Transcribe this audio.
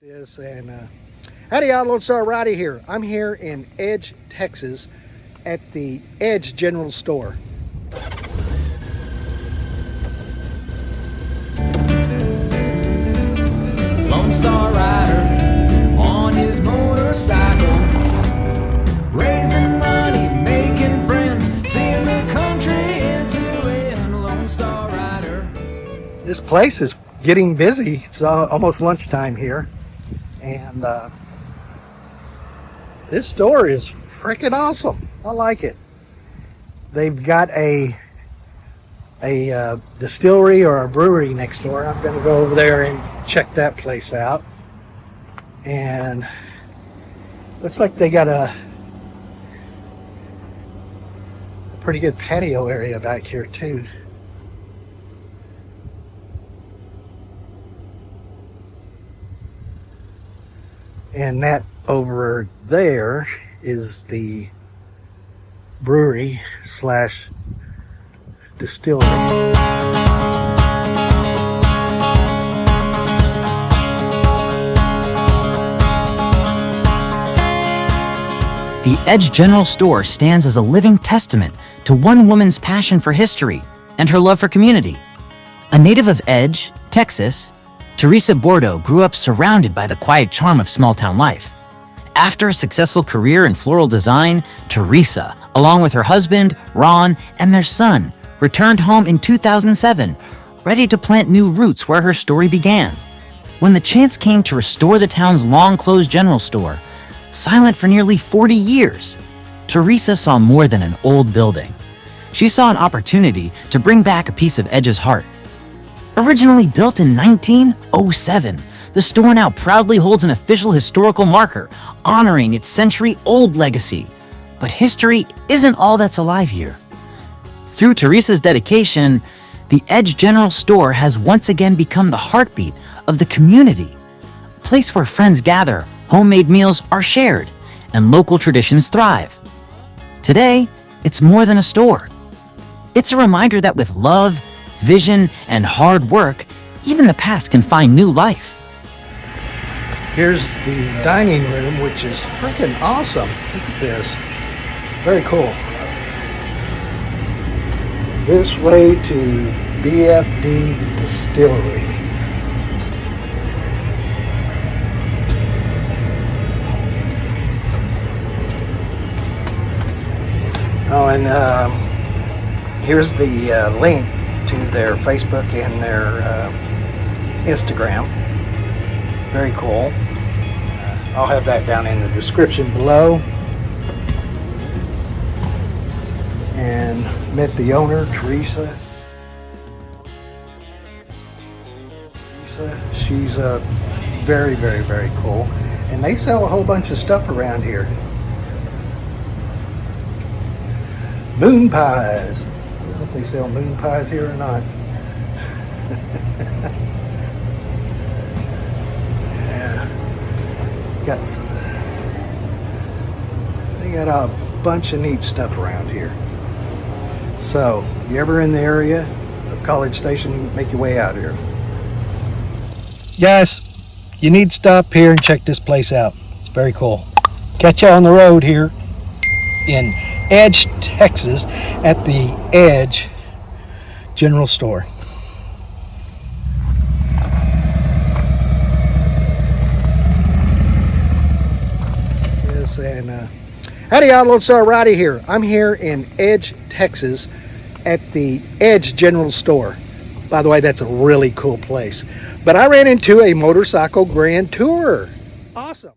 This and howdy, Lone Star Roddy here. I'm here in Edge, Texas at the Edge General Store. Lone Star Rider on his motorcycle, raising money, making friends, seeing the country into end. Lone Star Rider. This place is getting busy. It's almost lunchtime here. And this store is freaking awesome. I like it. They've got a distillery or a brewery next door. I'm going to go over there and check that place out. And looks like they got a pretty good patio area back here too. And that over there is the brewery slash distillery. The Edge General Store stands as a living testament to one woman's passion for history and her love for community. A native of Edge, Texas, Teresa Bordeau grew up surrounded by the quiet charm of small-town life. After a successful career in floral design, Teresa, along with her husband, Ron, and their son, returned home in 2007, ready to plant new roots where her story began. When the chance came to restore the town's long-closed general store, silent for nearly 40 years, Teresa saw more than an old building. She saw an opportunity to bring back a piece of Edge's heart. Originally built in 1907, the store now proudly holds an official historical marker honoring its century-old legacy. But history isn't all that's alive here. Through Teresa's dedication, the Edge General Store has once again become the heartbeat of the community, a place where friends gather, homemade meals are shared, and local traditions thrive. Today, it's more than a store. It's a reminder that with love, vision, and hard work, even the past can find new life. Here's the dining room, which is freaking awesome. Look at this. Very cool. This way to BFD Distillery. Oh, and here's the link to their Facebook and their Instagram. Very cool. I'll have that down in the description below. And met the owner, Teresa. She's very, very, very cool. And they sell a whole bunch of stuff around here. Moon pies. I don't know if they sell moon pies here or not. They got a bunch of neat stuff around here. So, you ever in the area of College Station, make your way out here. Guys, you need to stop here and check this place out. It's very cool. Catch you on the road here in Edge, Texas at the Edge General Store. And howdy, Lone Star Roddy here. I'm here in Edge, Texas at the Edge General Store. By the way, that's a really cool place. But I ran into a motorcycle grand tour. Awesome.